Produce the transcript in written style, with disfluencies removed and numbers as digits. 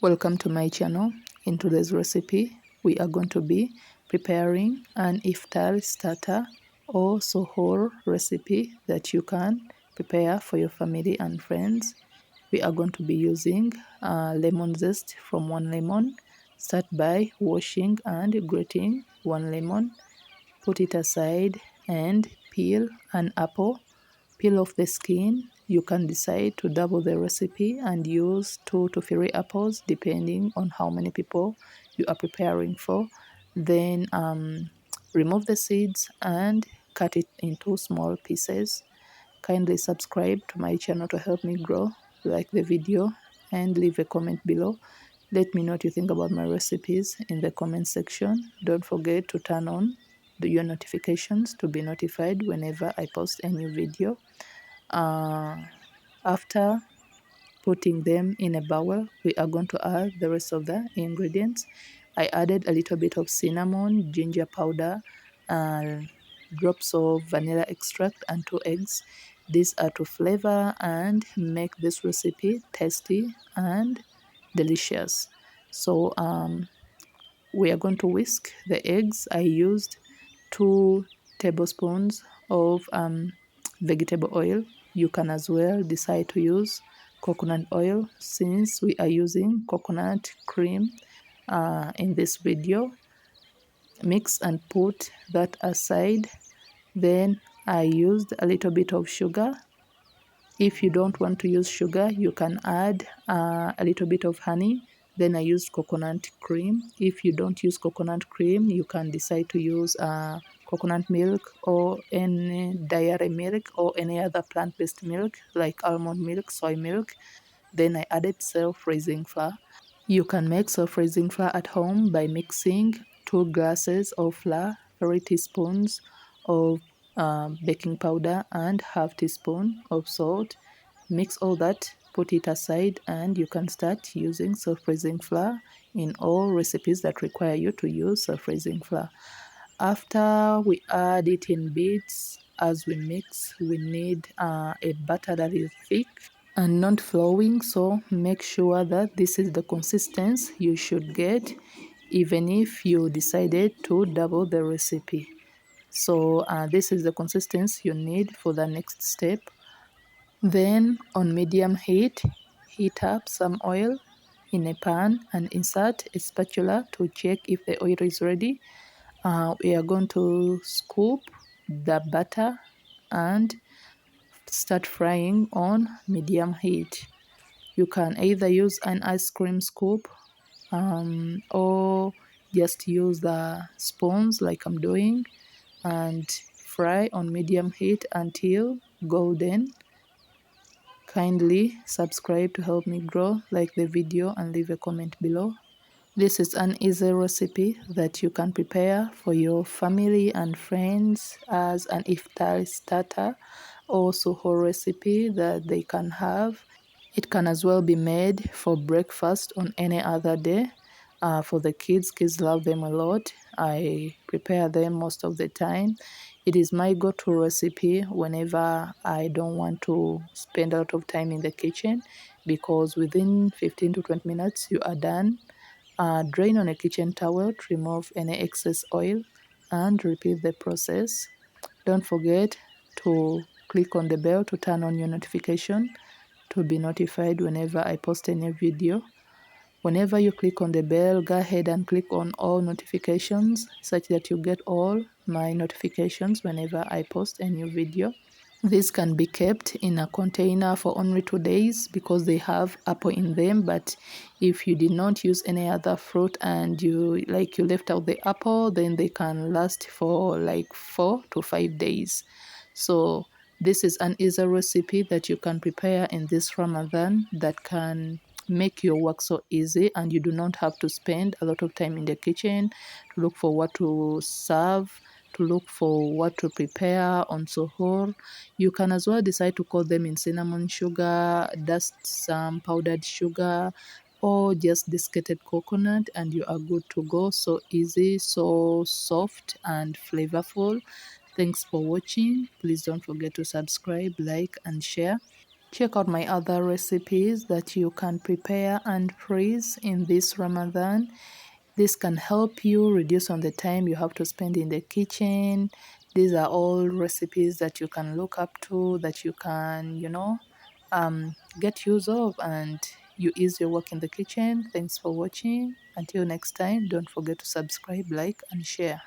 Welcome to my channel. In today's recipe, we are going to be preparing an iftar starter or suhoor recipe that you can prepare for your family and friends. We are going to be using lemon zest from one lemon. Start by washing and grating one lemon. Put it aside and peel an apple. Peel off the skin. You can decide to double the recipe and use 2 to 3 apples depending on how many people you are preparing for. Then remove the seeds and cut it into small pieces. Kindly subscribe to my channel to help me grow. Like the video and leave a comment below. Let me know what you think about my recipes in the comment section. Don't forget to turn on your notifications to be notified whenever I post a new video. After putting them in a bowl, we are going to add the rest of the ingredients. I added a little bit of cinnamon, ginger powder, drops of vanilla extract, and 2 eggs. These are to flavor and make this recipe tasty and delicious. So we are going to whisk the eggs. I used 2 tablespoons of vegetable oil. You can as well decide to use coconut oil since we are using coconut cream in this video. Mix and put that aside. Then I used a little bit of sugar. If you don't want to use sugar, you can add a little bit of honey. Then I used coconut cream. If you don't use coconut cream, you can decide to use coconut milk or any dairy milk or any other plant-based milk like almond milk, soy milk. Then I added self-raising flour. You can make self-raising flour at home by mixing 2 glasses of flour, 3 teaspoons of baking powder, and half teaspoon of salt. Mix all that, put it aside, and you can start using self-raising flour in all recipes that require you to use self-raising flour. After we add it in bits, as we mix, we need a batter that is thick and not flowing, so make sure that this is the consistency you should get even if you decided to double the recipe. So this is the consistency you need for the next step. Then on medium heat, heat up some oil in a pan and insert a spatula to check if the oil is ready. We are going to scoop the butter and start frying on medium heat. You can either use an ice cream scoop or just use the spoons like I'm doing and fry on medium heat until golden. Kindly subscribe to help me grow, like the video and leave a comment below. This is an easy recipe that you can prepare for your family and friends as an iftar starter or suhoor recipe that they can have. It can as well be made for breakfast on any other day. For the kids love them a lot. I prepare them most of the time. It is my go-to recipe whenever I don't want to spend a lot of time in the kitchen because within 15 to 20 minutes you are done. Drain on a kitchen towel to remove any excess oil and repeat the process. Don't forget to click on the bell to turn on your notification to be notified whenever I post a new video. Whenever you click on the bell, go ahead and click on all notifications such that you get all my notifications whenever I post a new video. This can be kept in a container for only 2 days because they have apple in them, but if you did not use any other fruit and you left out the apple, then they can last for like 4 to 5 days. So this is an easy recipe that you can prepare in this Ramadan that can make your work so easy, and you do not have to spend a lot of time in the kitchen to look for what to serve, to look for what to prepare on suhoor. You can as well decide to coat them in cinnamon sugar, dust some powdered sugar, or just desiccated coconut, and you are good to go. So easy, so soft and flavorful. Thanks for watching. Please don't forget to subscribe, like, and share. Check out my other recipes that you can prepare and freeze in this Ramadan. This can help you reduce on the time you have to spend in the kitchen. These are all recipes that you can look up to, that you can, get use of, and you ease your work in the kitchen. Thanks for watching. Until next time, don't forget to subscribe, like, and share.